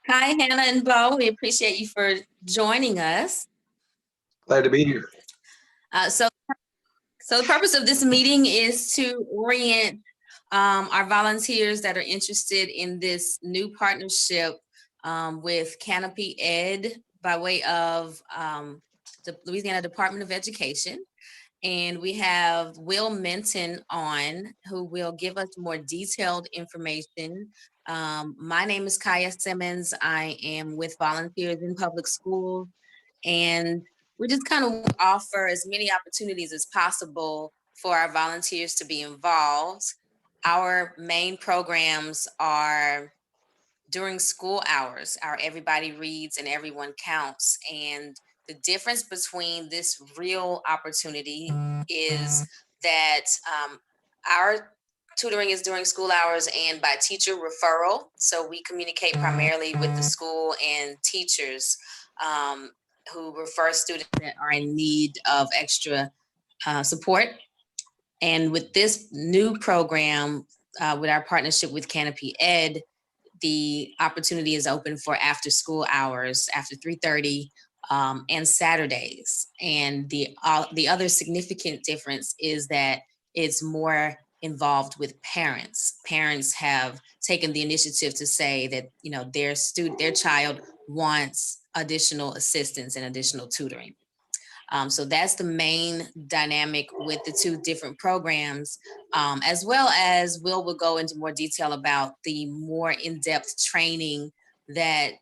Hi, Hannah and Bo. We appreciate you for joining us. Glad to be here. Uh, so, so the purpose of this meeting is to orient our volunteers that are interested in this new partnership with Canopy Ed by way of the Louisiana Department of Education. And we have Will Minton on, who will give us more detailed information. My name is Kaya Simmons. I am with Volunteers in Public Schools, and we just kind of offer as many opportunities as possible for our volunteers to be involved. Our main programs are during school hours, our Everybody Reads and Everyone Counts. And the difference between this real opportunity is that our tutoring is during school hours and by teacher referral. So we communicate primarily with the school and teachers who refer students that are in need of extra support. And with this new program, with our partnership with Canopy Ed, the opportunity is open for after school hours, after 3:30, and Saturdays. And the other significant difference is that it's more involved with parents. Parents have taken the initiative to say that their child wants additional assistance and additional tutoring. So that's the main dynamic with the two different programs, as well as Will go into more detail about the more in-depth training that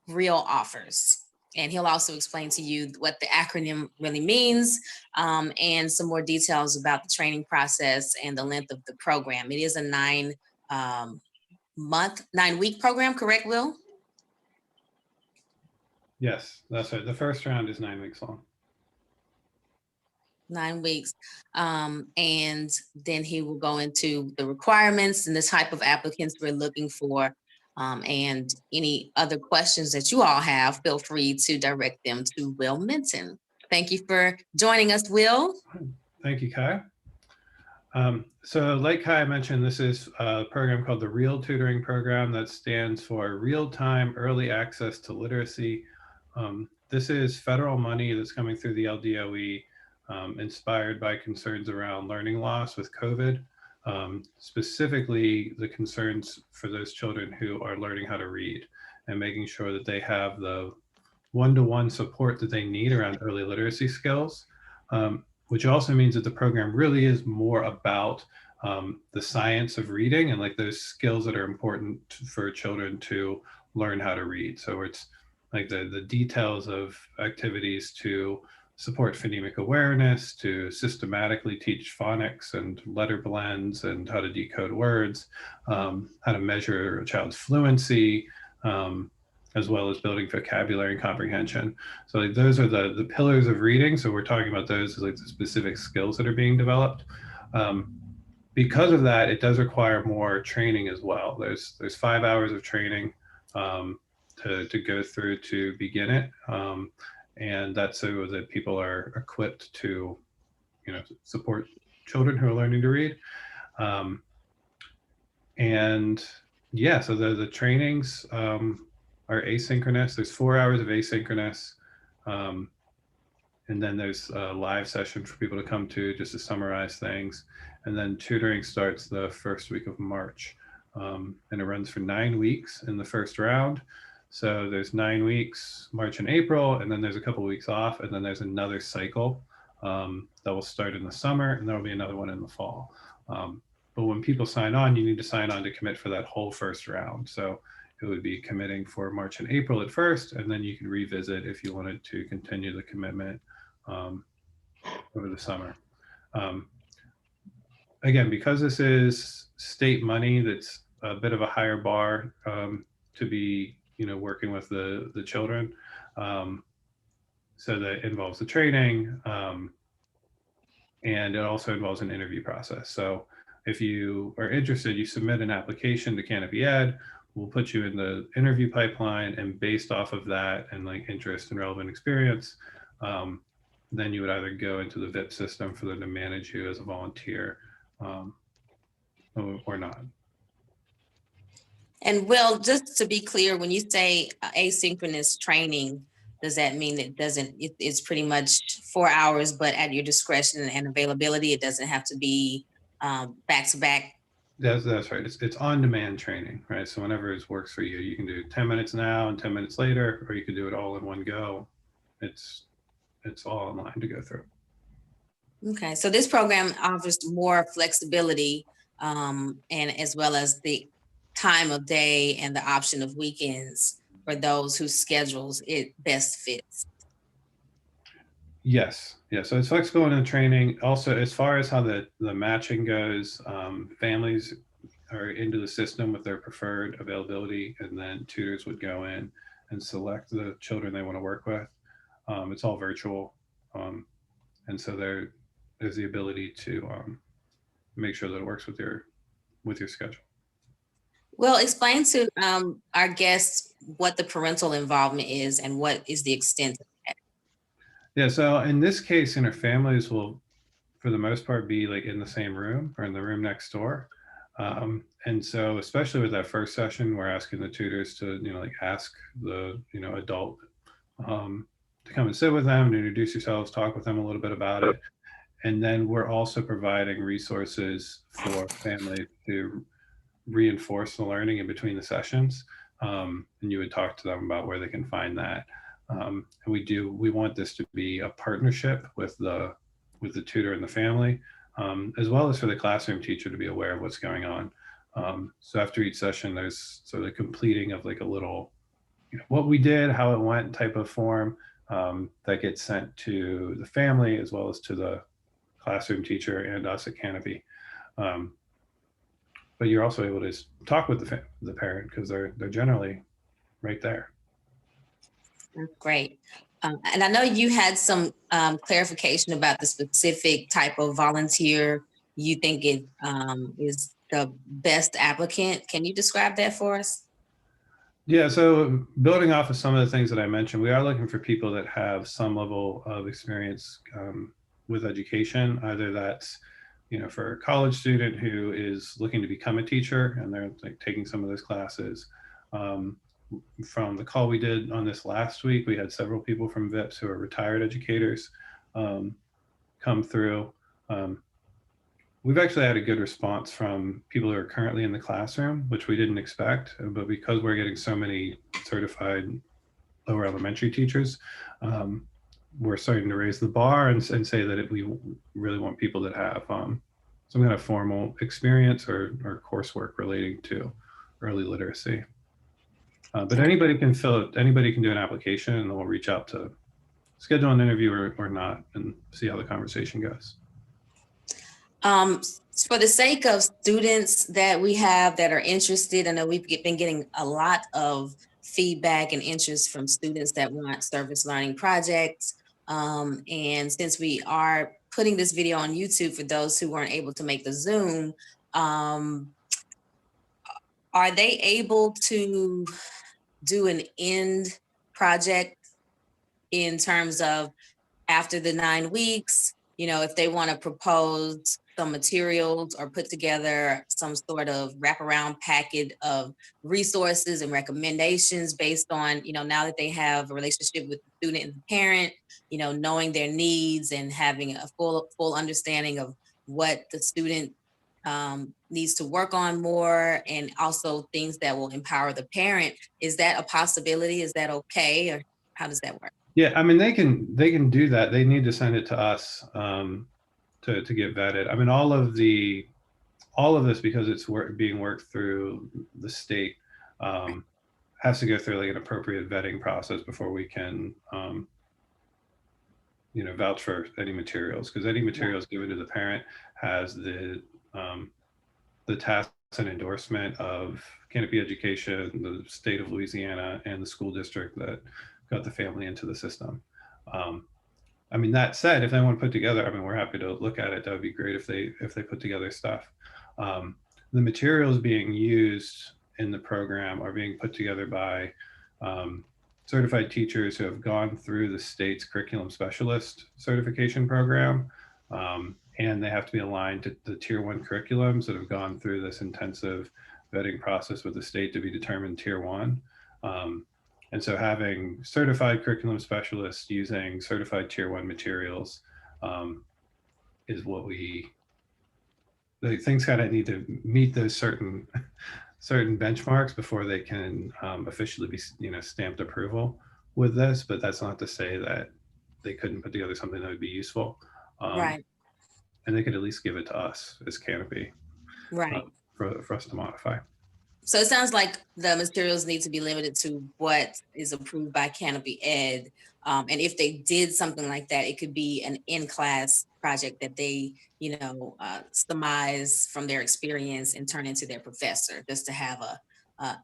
REAL offers. And he'll also explain to you what the acronym really means, and some more details about the training process and the length of the program. It is a 9-week program, correct, Will? Yes, that's right. The first round is 9 weeks long. 9 weeks. And then he will go into the requirements and the type of applicants we're looking for. And any other questions that you all have, feel free to direct them to Will Minton. Thank you for joining us, Will. Thank you, Kai. So like Kai mentioned, this is a program called the REAL Tutoring Program that stands for Real-Time Early Access to Literacy. This is federal money that's coming through the LDOE, inspired by concerns around learning loss with COVID, specifically the concerns for those children who are learning how to read and making sure that they have the one-to-one support that they need around early literacy skills, which also means that the program really is more about the science of reading and like those skills that are important for children to learn how to read. So it's like the details of activities to support phonemic awareness, to systematically teach phonics and letter blends and how to decode words, how to measure a child's fluency, as well as building vocabulary and comprehension. So like, those are the pillars of reading. So we're talking about those as like the specific skills that are being developed. Because of that, it does require more training as well. There's 5 hours of training to go through to begin it. And that's so that people are equipped to, support children who are learning to read. And yeah, so the trainings are asynchronous. There's 4 hours of asynchronous. And then there's a live session for people to come to just to summarize things. And then tutoring starts the first week of March. And it runs for 9 weeks in the first round. So there's 9 weeks, March and April, and then there's a couple of weeks off, and then there's another cycle that will start in the summer, and there'll be another one in the fall. But when people sign on, you need to sign on to commit for that whole first round. So it would be committing for March and April at first, and then you can revisit if you wanted to continue the commitment over the summer. Again, because this is state money, that's a bit of a higher bar to be working with the children. So that involves the training, and it also involves an interview process. So if you are interested, you submit an application to Canopy Ed, we'll put you in the interview pipeline, and based off of that and like interest and relevant experience, then you would either go into the VIP system for them to manage you as a volunteer or not. And Will, just to be clear, when you say asynchronous training, does that mean it's pretty much 4 hours, but at your discretion and availability? It doesn't have to be back to back? That's right. It's on-demand training, right? So whenever it works for you, you can do 10 minutes now and 10 minutes later, or you can do it all in one go. It's all online to go through. Okay, so this program offers more flexibility and as well as the time of day and the option of weekends for those whose schedules it best fits. Yes, yeah. So it's flexible in the training. Also, as far as how the matching goes, families are into the system with their preferred availability, and then tutors would go in and select the children they want to work with. It's all virtual, and so there's the ability to make sure that it works with your schedule. Well, explain to our guests what the parental involvement is and what is the extent of that. Yeah. So in this case, families will, for the most part, be like in the same room or in the room next door. And so, especially with that first session, we're asking the tutors to, like ask the, adult to come and sit with them and introduce yourselves, talk with them a little bit about it. And then we're also providing resources for families to reinforce the learning in between the sessions. And you would talk to them about where they can find that. And we want this to be a partnership with the tutor and the family, as well as for the classroom teacher to be aware of what's going on. So after each session, there's sort of the completing of like a little, what we did, how it went type of form that gets sent to the family as well as to the classroom teacher and us at Canopy. But you're also able to talk with the parent because they're generally right there. Great. And I know you had some clarification about the specific type of volunteer you think it is the best applicant. Can you describe that for us? Yeah, so building off of some of the things that I mentioned, we are looking for people that have some level of experience with education, either that's, for a college student who is looking to become a teacher and they're like taking some of those classes. From the call we did on this last week, we had several people from VIPS who are retired educators come through. We've actually had a good response from people who are currently in the classroom, which we didn't expect, but because we're getting so many certified lower elementary teachers, we're starting to raise the bar and say that we really want people that have some kind of formal experience or coursework relating to early literacy. But anybody can do an application, and we'll reach out to schedule an interview or not and see how the conversation goes. For the sake of students that we have that are interested, I know we've been getting a lot of feedback and interest from students that want service learning projects. And since we are putting this video on YouTube for those who weren't able to make the Zoom, are they able to do an end project in terms of after the 9 weeks, if they want to propose some materials or put together some sort of wraparound packet of resources and recommendations based on, now that they have a relationship with the student and the parent, knowing their needs and having a full understanding of what the student needs to work on more, and also things that will empower the parent. Is that a possibility? Is that okay? Or how does that work? Yeah, I mean, they can do that. They need to send it to us to get vetted. I mean, all of this, because it's being worked through the state, has to go through like an appropriate vetting process before we can vouch for any materials, because any materials given to the parent has the tacit endorsement of Canopy Education, the state of Louisiana, and the school district that got the family into the system. I mean, that said, if they want to put together, I mean, we're happy to look at it. That would be great if they put together stuff. The materials being used in the program are being put together by certified teachers who have gone through the state's curriculum specialist certification program. And they have to be aligned to the tier 1 curriculums that have gone through this intensive vetting process with the state to be determined tier 1. And so having certified curriculum specialists using certified tier 1 materials is what things kind of need to meet those certain benchmarks before they can officially be, stamped approval with this. But that's not to say that they couldn't put together something that would be useful. Right, And they could at least give it to us as Canopy right. for us to modify. So it sounds like the materials need to be limited to what is approved by Canopy Ed. And if they did something like that, it could be an in-class project that they, surmise from their experience and turn into their professor, just to have a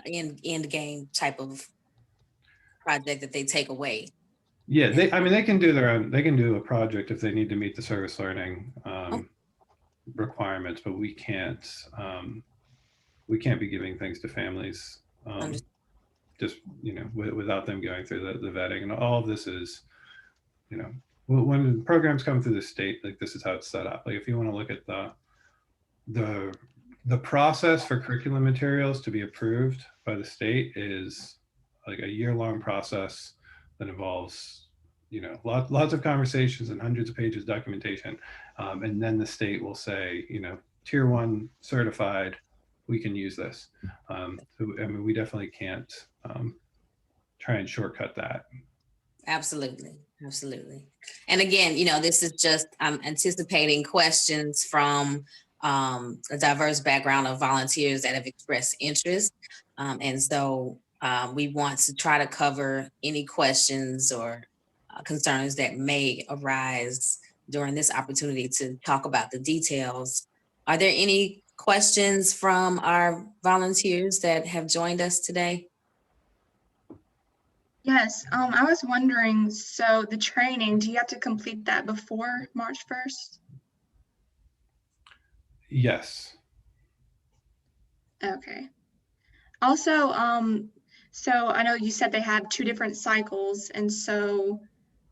end game type of project that they take away. Yeah, they can do their own. They can do a project if they need to meet the service learning requirements, but we can't be giving things to families just without them going through the vetting. And all of this is, when programs come through the state, like, this is how it's set up. Like, if you want to look at the process for curriculum materials to be approved by the state is like a year-long process that involves lots of conversations and hundreds of pages of documentation, and then the state will say, tier 1 certified, we can use this. So, I mean, we definitely can't try and shortcut that. Absolutely. And again, this is just, I'm anticipating questions from a diverse background of volunteers that have expressed interest. And so we want to try to cover any questions or concerns that may arise during this opportunity to talk about the details. Are there any questions from our volunteers that have joined us today? Yes, I was wondering, so the training, do you have to complete that before March 1st? Yes. Okay. Also, so I know you said they have 2 different cycles, and so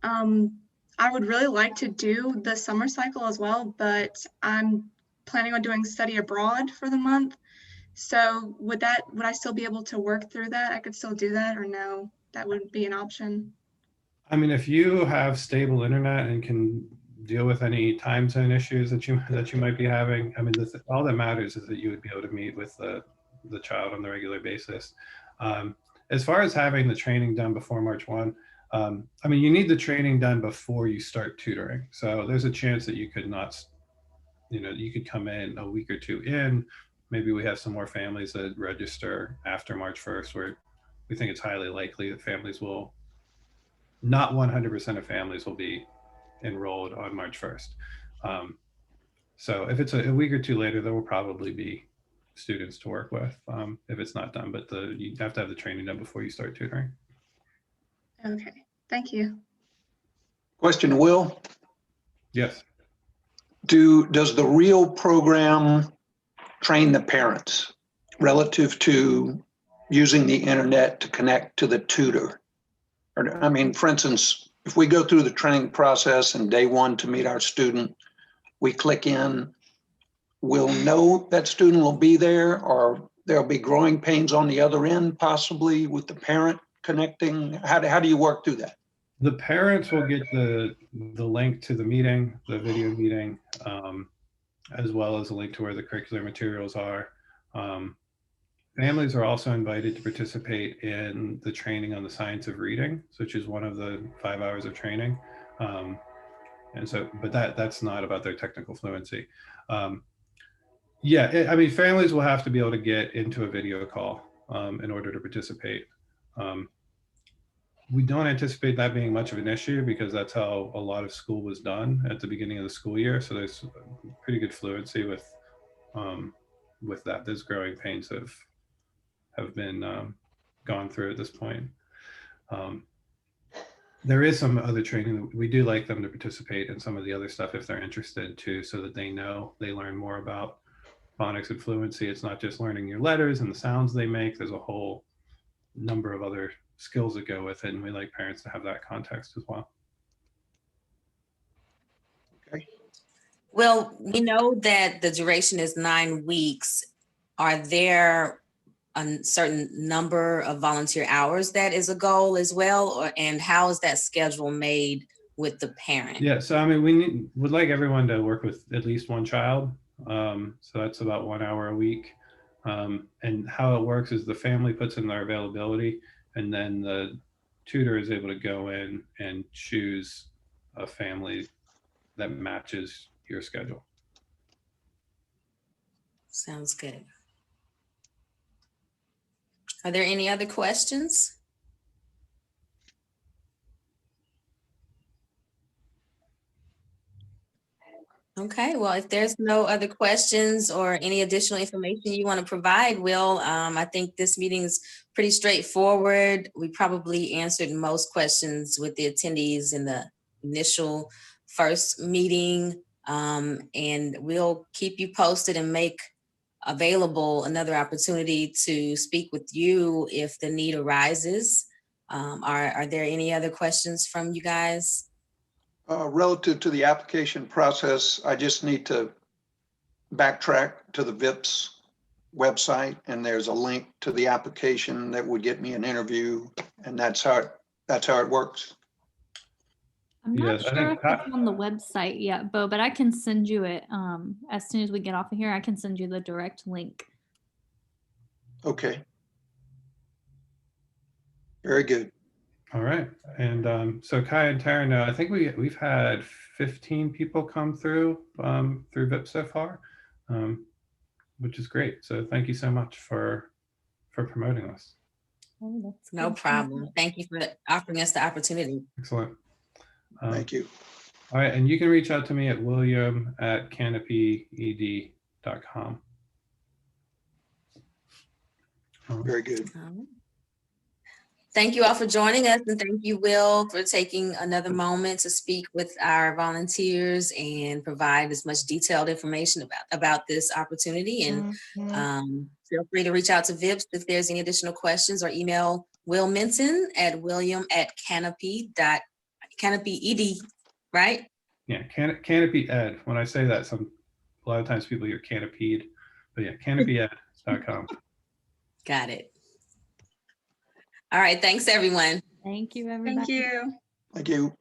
I would really like to do the summer cycle as well, but I'm planning on doing study abroad for the month. So would I still be able to work through that? I could still do that, or no? That wouldn't be an option. I mean, if you have stable internet and can deal with any time zone issues that you might be having, I mean, all that matters is that you would be able to meet with the child on the regular basis. As far as having the training done before March 1, I mean, you need the training done before you start tutoring. So there's a chance that you could not, you could come in a week or 2 in. Maybe we have some more families that register after March 1st, where we think it's highly likely that families will, not 100% of families will be enrolled on March 1st. So if it's a week or 2 later, there will probably be students to work with if it's not done, but you have to have the training done before you start tutoring. Okay, thank you. Question, Will, Yes. does the REAL program train the parents relative to using the internet to connect to the tutor? Or, I mean, for instance, if we go through the training process and day 1 to meet our student, we click in, we'll know that student will be there, or there'll be growing pains on the other end, possibly with the parent connecting. How do you work through that? The parents will get the link to the meeting, the video meeting, as well as a link to where the curricular materials are. Families are also invited to participate in the training on the science of reading, which is one of the 5 hours of training. And so, but that's not about their technical fluency. Yeah, I mean, families will have to be able to get into a video call in order to participate. We don't anticipate that being much of an issue because that's how a lot of school was done at the beginning of the school year. So there's pretty good fluency with that. Those growing pains have been gone through at this point. There is some other training. We do like them to participate in some of the other stuff if they're interested too, so that they learn more about phonics and fluency. It's not just learning your letters and the sounds they make. There's a whole number of other skills that go with it, and we like parents to have that context as well. Okay. Well, we know that the duration is 9 weeks. Are there a certain number of volunteer hours that is a goal as well? And how is that schedule made with the parent? Yeah, so I mean, would like everyone to work with at least one child. So that's about 1 hour a week. And how it works is the family puts in their availability, and then the tutor is able to go in and choose a family that matches your schedule. Sounds good. Are there any other questions? Okay, well, if there's no other questions or any additional information you want to provide, Will, I think this meeting is pretty straightforward. We probably answered most questions with the attendees in the initial first meeting. And we'll keep you posted and make available another opportunity to speak with you if the need arises. Are there any other questions from you guys? Relative to the application process, I just need to backtrack to the VIPS website, and there's a link to the application that would get me an interview, and that's how it works. I'm not Yes, I sure think if it's on the website yet, Bo, but I can send you it as soon as we get off of here. I can send you the direct link. Okay. Very good. All right, and so Kai and Taryn, I think we've had 15 people come through VIP so far, which is great. So thank you so much for promoting us. Oh, that's No good. problem. Thank you for offering us the opportunity. Excellent. Thank you. All right, and you can reach out to me at william@canopyed.com. Very good. Thank you all for joining us, and thank you, Will, for taking another moment to speak with our volunteers and provide as much detailed information about this opportunity. And feel free to reach out to VIPS if there's any additional questions, or email Will Minton at william@canopy.canopyed, right? Yeah, Canopy Ed. When I say that, a lot of times people hear canopied, but yeah, canopyed.com. Got it. All right, thanks everyone. Thank you, everybody. Thank you. Thank you.